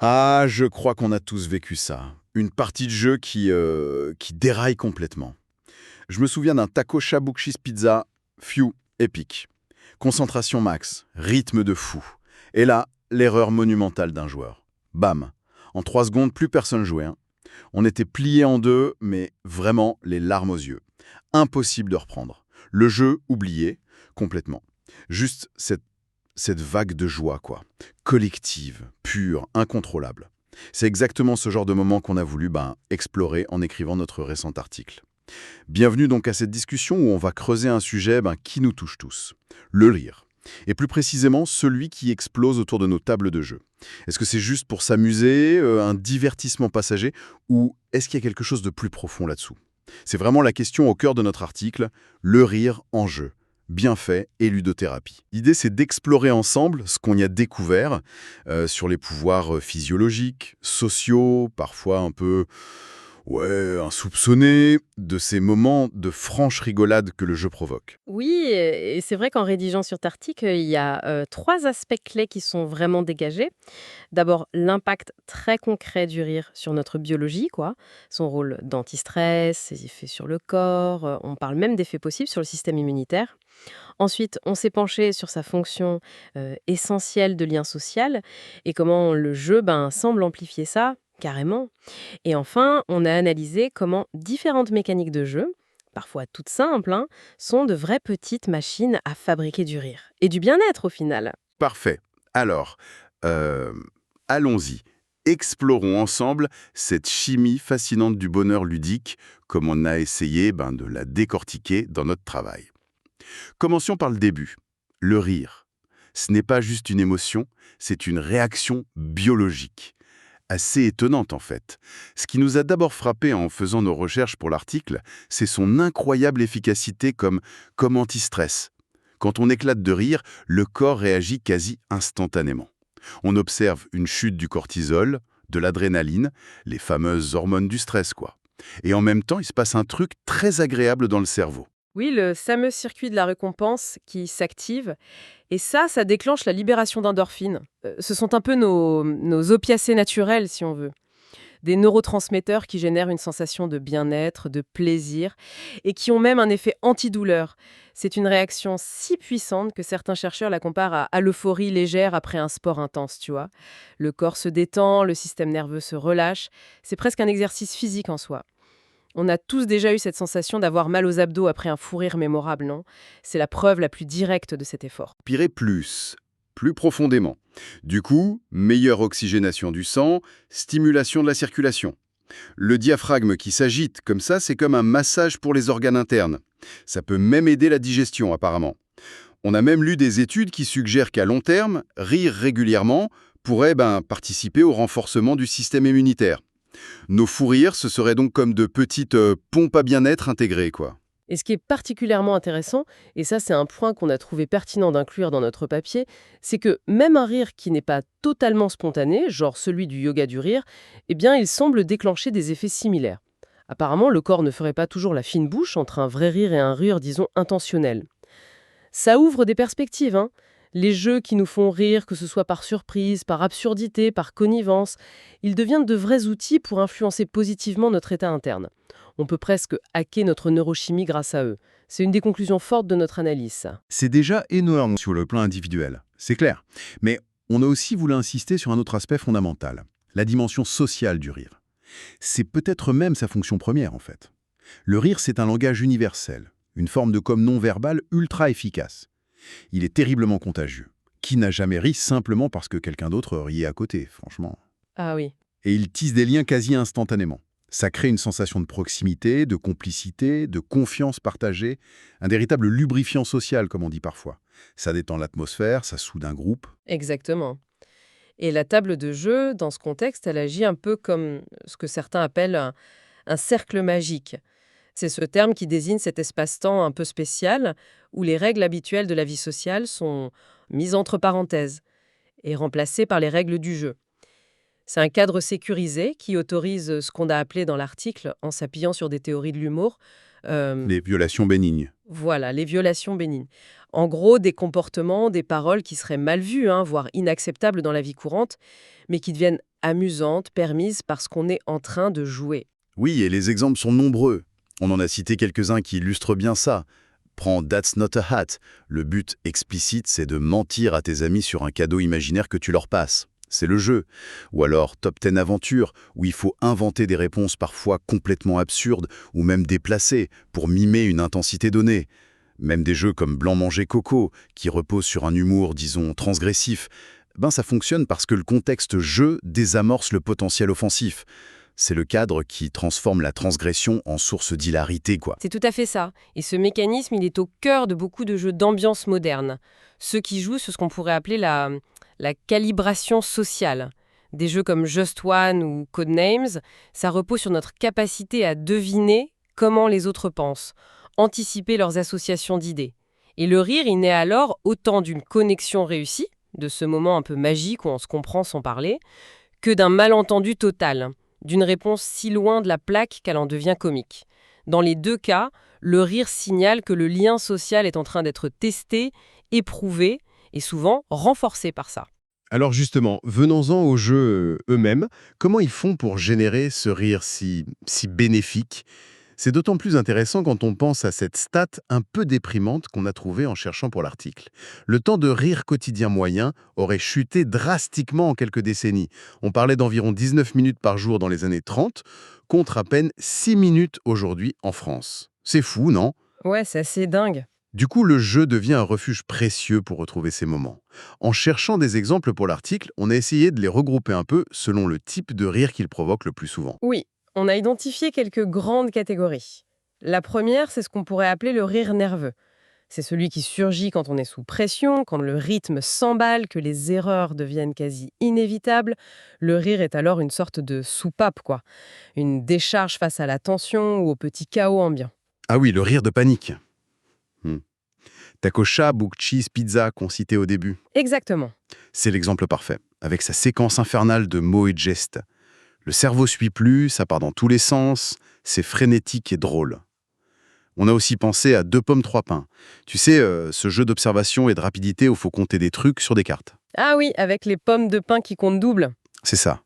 Ah, je crois qu'on a tous vécu ça. Une partie de jeu qui déraille complètement. Je me souviens d'un taco shabu cheese pizza, phew, épique. Concentration max, rythme de fou. Et là, l'erreur monumentale d'un joueur. Bam. En 3 secondes, plus personne jouait, hein. On était pliés en deux, mais vraiment les larmes aux yeux. Impossible de reprendre. Le jeu oublié, complètement. Juste cette vague de joie, quoi. Collective, pure, incontrôlable. C'est exactement ce genre de moment qu'on a voulu explorer en écrivant notre récent article. Bienvenue donc à cette discussion où on va creuser un sujet qui nous touche tous, le rire. Et plus précisément, celui qui explose autour de nos tables de jeu. Est-ce que c'est juste pour s'amuser, un divertissement passager, ou est-ce qu'il y a quelque chose de plus profond là-dessous? C'est vraiment la question au cœur de notre article, le rire en jeu. Bienfaits et ludothérapie. L'idée, c'est d'explorer ensemble ce qu'on y a découvert sur les pouvoirs physiologiques, sociaux, parfois un peu insoupçonnés, de ces moments de franche rigolade que le jeu provoque. Oui, et c'est vrai qu'en rédigeant sur cet article, il y a 3 aspects clés qui sont vraiment dégagés. D'abord, l'impact très concret du rire sur notre biologie, quoi. Son rôle d'antistress, ses effets sur le corps, on parle même d'effets possibles sur le système immunitaire. Ensuite, on s'est penché sur sa fonction, essentielle de lien social et comment le jeu, semble amplifier ça, carrément. Et enfin, on a analysé comment différentes mécaniques de jeu, parfois toutes simples, hein, sont de vraies petites machines à fabriquer du rire. Et du bien-être au final. Parfait. Alors, euh, allons-y. Explorons ensemble cette chimie fascinante du bonheur ludique, comme on a essayé de la décortiquer dans notre travail. Commencions par le début. Le rire. Ce n'est pas juste une émotion, c'est une réaction biologique. Assez étonnante en fait. Ce qui nous a d'abord frappé en faisant nos recherches pour l'article, c'est son incroyable efficacité comme anti-stress. Quand on éclate de rire, le corps réagit quasi instantanément. On observe une chute du cortisol, de l'adrénaline, les fameuses hormones du stress quoi. Et en même temps, il se passe un truc très agréable dans le cerveau. Oui, le fameux circuit de la récompense qui s'active. Et ça déclenche la libération d'endorphines. Ce sont un peu nos opiacés naturels, si on veut. Des neurotransmetteurs qui génèrent une sensation de bien-être, de plaisir, et qui ont même un effet antidouleur. C'est une réaction si puissante que certains chercheurs la comparent à l'euphorie légère après un sport intense, tu vois. Le corps se détend, le système nerveux se relâche. C'est presque un exercice physique en soi. On a tous déjà eu cette sensation d'avoir mal aux abdos après un fou rire mémorable, non? C'est la preuve la plus directe de cet effort. Pirer plus profondément. Du coup, meilleure oxygénation du sang, stimulation de la circulation. Le diaphragme qui s'agite comme ça, c'est comme un massage pour les organes internes. Ça peut même aider la digestion apparemment. On a même lu des études qui suggèrent qu'à long terme, rire régulièrement pourrait participer au renforcement du système immunitaire. Nos fous rires, ce serait donc comme de petites pompes à bien-être intégrées, quoi. Et ce qui est particulièrement intéressant, et ça c'est un point qu'on a trouvé pertinent d'inclure dans notre papier, c'est que même un rire qui n'est pas totalement spontané, genre celui du yoga du rire, eh bien il semble déclencher des effets similaires. Apparemment, le corps ne ferait pas toujours la fine bouche entre un vrai rire et un rire, disons, intentionnel. Ça ouvre des perspectives, hein. Les jeux qui nous font rire, que ce soit par surprise, par absurdité, par connivence, ils deviennent de vrais outils pour influencer positivement notre état interne. On peut presque hacker notre neurochimie grâce à eux. C'est une des conclusions fortes de notre analyse, ça. C'est déjà énorme sur le plan individuel, c'est clair. Mais on a aussi voulu insister sur un autre aspect fondamental, la dimension sociale du rire. C'est peut-être même sa fonction première en fait. Le rire, c'est un langage universel, une forme de com non verbale ultra efficace. Il est terriblement contagieux. Qui n'a jamais ri simplement parce que quelqu'un d'autre riait à côté, franchement? Ah oui. Et il tisse des liens quasi instantanément. Ça crée une sensation de proximité, de complicité, de confiance partagée, un véritable lubrifiant social, comme on dit parfois. Ça détend l'atmosphère, ça soude un groupe. Exactement. Et la table de jeu, dans ce contexte, elle agit un peu comme ce que certains appellent un cercle magique. C'est ce terme qui désigne cet espace-temps un peu spécial où les règles habituelles de la vie sociale sont mises entre parenthèses et remplacées par les règles du jeu. C'est un cadre sécurisé qui autorise ce qu'on a appelé dans l'article, en s'appuyant sur des théories de l'humour, Les violations bénignes. Voilà, les violations bénignes. En gros, des comportements, des paroles qui seraient mal vues, voire inacceptables dans la vie courante, mais qui deviennent amusantes, permises parce qu'on est en train de jouer. Oui, et les exemples sont nombreux. On en a cité quelques-uns qui illustrent bien ça. Prends That's Not a Hat. Le but explicite, c'est de mentir à tes amis sur un cadeau imaginaire que tu leur passes. C'est le jeu. Ou alors Top 10 Aventure, où il faut inventer des réponses parfois complètement absurdes ou même déplacées pour mimer une intensité donnée. Même des jeux comme Blanc manger coco, qui reposent sur un humour, disons, transgressif, ça fonctionne parce que le contexte jeu désamorce le potentiel offensif. C'est le cadre qui transforme la transgression en source d'hilarité, quoi. C'est tout à fait ça. Et ce mécanisme, il est au cœur de beaucoup de jeux d'ambiance moderne. Ceux qui jouent, c'est ce qu'on pourrait appeler la calibration sociale. Des jeux comme Just One ou Codenames, ça repose sur notre capacité à deviner comment les autres pensent, anticiper leurs associations d'idées. Et le rire, il naît alors autant d'une connexion réussie, de ce moment un peu magique où on se comprend sans parler, que d'un malentendu total, d'une réponse si loin de la plaque qu'elle en devient comique. Dans les deux cas, le rire signale que le lien social est en train d'être testé, éprouvé et souvent renforcé par ça. Alors justement, venons-en aux jeux eux-mêmes. Comment ils font pour générer ce rire si bénéfique? C'est d'autant plus intéressant quand on pense à cette stat un peu déprimante qu'on a trouvée en cherchant pour l'article. Le temps de rire quotidien moyen aurait chuté drastiquement en quelques décennies. On parlait d'environ 19 minutes par jour dans les années 30, contre à peine 6 minutes aujourd'hui en France. C'est fou, non? Ouais, c'est assez dingue. Du coup, le jeu devient un refuge précieux pour retrouver ces moments. En cherchant des exemples pour l'article, on a essayé de les regrouper un peu selon le type de rire qu'ils provoquent le plus souvent. Oui, on a identifié quelques grandes catégories. La première, c'est ce qu'on pourrait appeler le rire nerveux. C'est celui qui surgit quand on est sous pression, quand le rythme s'emballe, que les erreurs deviennent quasi inévitables. Le rire est alors une sorte de soupape, quoi. Une décharge face à la tension ou au petit chaos ambiant. Ah oui, le rire de panique. Taco-chat, book cheese, pizza qu'on citait au début. Exactement. C'est l'exemple parfait, avec sa séquence infernale de mots et de gestes. Le cerveau suit plus, ça part dans tous les sens, c'est frénétique et drôle. On a aussi pensé à 2 pommes, 3 pains. Tu sais, ce jeu d'observation et de rapidité où il faut compter des trucs sur des cartes. Ah oui, avec les pommes de pain qui comptent double. C'est ça.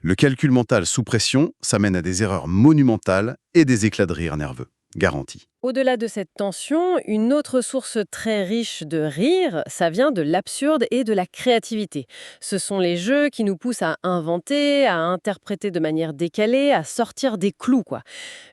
Le calcul mental sous pression, ça mène à des erreurs monumentales et des éclats de rire nerveux. Garanti. Au-delà de cette tension, une autre source très riche de rire, ça vient de l'absurde et de la créativité. Ce sont les jeux qui nous poussent à inventer, à interpréter de manière décalée, à sortir des clous, quoi.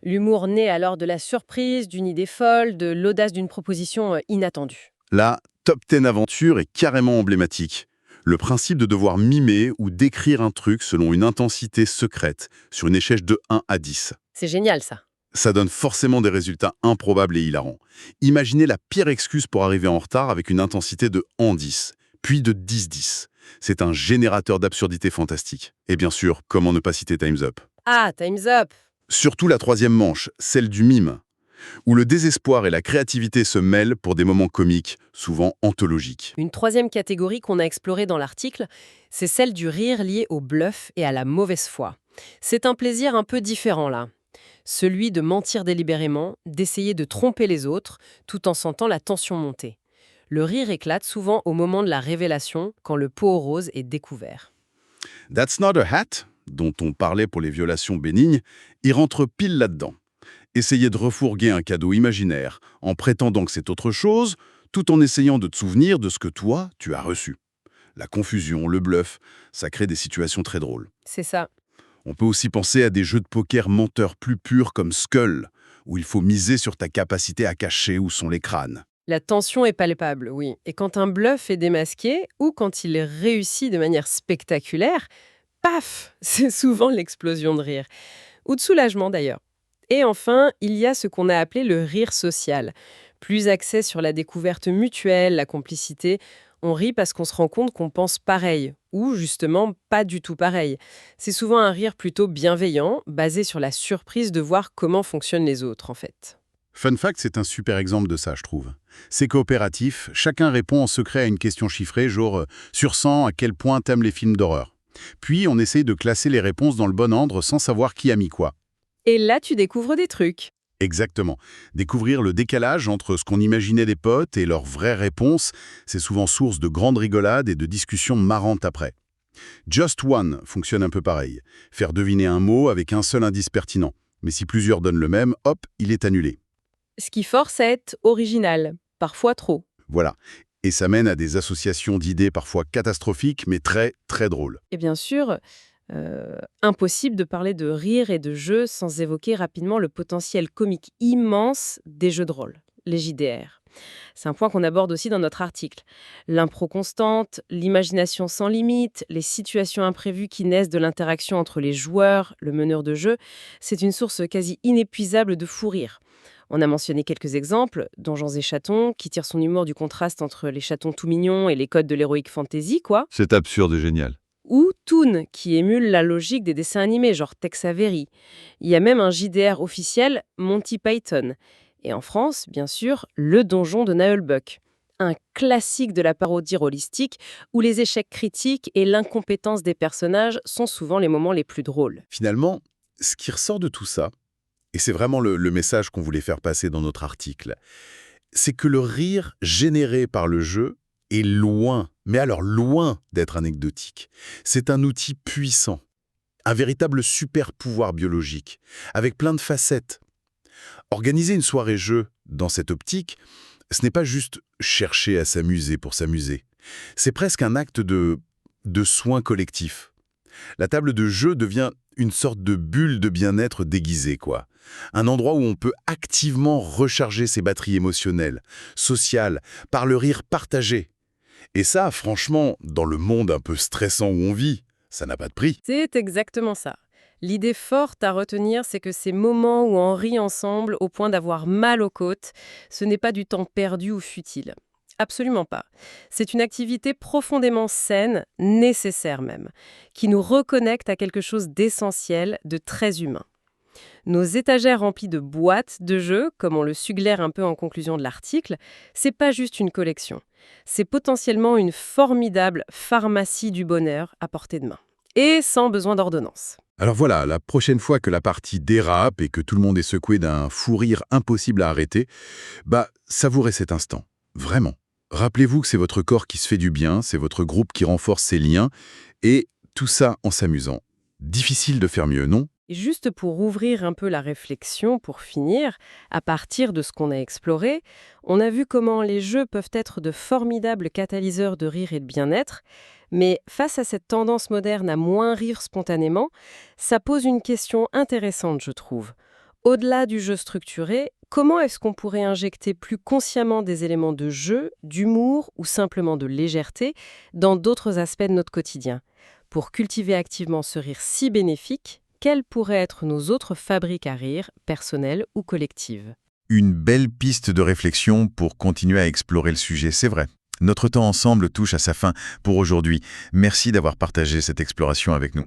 L'humour naît alors de la surprise, d'une idée folle, de l'audace d'une proposition inattendue. Là, Top 10 Aventure est carrément emblématique. Le principe de devoir mimer ou décrire un truc selon une intensité secrète, sur une échelle de 1 à 10. C'est génial, ça. Ça donne forcément des résultats improbables et hilarants. Imaginez la pire excuse pour arriver en retard avec une intensité de en 10, puis de 10-10. C'est un générateur d'absurdité fantastique. Et bien sûr, comment ne pas citer Time's Up? Ah, Time's Up! Surtout la troisième manche, celle du mime, où le désespoir et la créativité se mêlent pour des moments comiques, souvent anthologiques. Une troisième catégorie qu'on a explorée dans l'article, c'est celle du rire lié au bluff et à la mauvaise foi. C'est un plaisir un peu différent, là. Celui de mentir délibérément, d'essayer de tromper les autres, tout en sentant la tension monter. Le rire éclate souvent au moment de la révélation, quand le pot rose est découvert. That's Not a Hat, dont on parlait pour les violations bénignes, y rentre pile là-dedans. Essayer de refourguer un cadeau imaginaire en prétendant que c'est autre chose, tout en essayant de te souvenir de ce que toi, tu as reçu. La confusion, le bluff, ça crée des situations très drôles. C'est ça. On peut aussi penser à des jeux de poker menteurs plus purs comme Skull, où il faut miser sur ta capacité à cacher où sont les crânes. La tension est palpable, oui. Et quand un bluff est démasqué, ou quand il réussit de manière spectaculaire, paf, c'est souvent l'explosion de rire. Ou de soulagement d'ailleurs. Et enfin, il y a ce qu'on a appelé le rire social. Plus axé sur la découverte mutuelle, la complicité. On rit parce qu'on se rend compte qu'on pense pareil, ou justement pas du tout pareil. C'est souvent un rire plutôt bienveillant, basé sur la surprise de voir comment fonctionnent les autres, en fait. Fun Fact, c'est un super exemple de ça, je trouve. C'est coopératif, chacun répond en secret à une question chiffrée, genre sur 100, à quel point t'aimes les films d'horreur. Puis on essaye de classer les réponses dans le bon ordre sans savoir qui a mis quoi. Et là, tu découvres des trucs. Exactement. Découvrir le décalage entre ce qu'on imaginait des potes et leurs vraies réponses, c'est souvent source de grandes rigolades et de discussions marrantes après. Just One fonctionne un peu pareil. Faire deviner un mot avec un seul indice pertinent. Mais si plusieurs donnent le même, hop, il est annulé. Ce qui force à être original, parfois trop. Voilà. Et ça mène à des associations d'idées parfois catastrophiques, mais très, très drôles. Et bien sûr, impossible de parler de rire et de jeu sans évoquer rapidement le potentiel comique immense des jeux de rôle, les JDR. C'est un point qu'on aborde aussi dans notre article. L'impro constante, l'imagination sans limite, les situations imprévues qui naissent de l'interaction entre les joueurs, le meneur de jeu, c'est une source quasi inépuisable de fou rire. On a mentionné quelques exemples, Donjons et Chatons, qui tire son humour du contraste entre les chatons tout mignons et les codes de l'heroic fantasy, quoi. C'est absurde et génial. Ou Toon, qui émule la logique des dessins animés, genre Tex Avery. Il y a même un JDR officiel, Monty Python. Et en France, bien sûr, Le Donjon de Naël-Buck. Un classique de la parodie rôlistique où les échecs critiques et l'incompétence des personnages sont souvent les moments les plus drôles. Finalement, ce qui ressort de tout ça, et c'est vraiment le message qu'on voulait faire passer dans notre article, c'est que le rire généré par le jeu est loin, mais alors loin d'être anecdotique. C'est un outil puissant, un véritable super pouvoir biologique, avec plein de facettes. Organiser une soirée jeu dans cette optique, ce n'est pas juste chercher à s'amuser pour s'amuser. C'est presque un acte de soin collectif. La table de jeu devient une sorte de bulle de bien-être déguisée, quoi. Un endroit où on peut activement recharger ses batteries émotionnelles, sociales, par le rire partagé. Et ça, franchement, dans le monde un peu stressant où on vit, ça n'a pas de prix. C'est exactement ça. L'idée forte à retenir, c'est que ces moments où on rit ensemble au point d'avoir mal aux côtes, ce n'est pas du temps perdu ou futile. Absolument pas. C'est une activité profondément saine, nécessaire même, qui nous reconnecte à quelque chose d'essentiel, de très humain. Nos étagères remplies de boîtes de jeux, comme on le suggère un peu en conclusion de l'article, c'est pas juste une collection. C'est potentiellement une formidable pharmacie du bonheur à portée de main. Et sans besoin d'ordonnance. Alors voilà, la prochaine fois que la partie dérape et que tout le monde est secoué d'un fou rire impossible à arrêter, savourez cet instant. Vraiment. Rappelez-vous que c'est votre corps qui se fait du bien, c'est votre groupe qui renforce ses liens, et tout ça en s'amusant. Difficile de faire mieux, non ? Et juste pour ouvrir un peu la réflexion, pour finir, à partir de ce qu'on a exploré, on a vu comment les jeux peuvent être de formidables catalyseurs de rire et de bien-être, mais face à cette tendance moderne à moins rire spontanément, ça pose une question intéressante, je trouve. Au-delà du jeu structuré, comment est-ce qu'on pourrait injecter plus consciemment des éléments de jeu, d'humour ou simplement de légèreté dans d'autres aspects de notre quotidien ? Pour cultiver activement ce rire si bénéfique, quelles pourraient être nos autres fabriques à rire, personnelles ou collectives ? Une belle piste de réflexion pour continuer à explorer le sujet, c'est vrai. Notre temps ensemble touche à sa fin pour aujourd'hui. Merci d'avoir partagé cette exploration avec nous.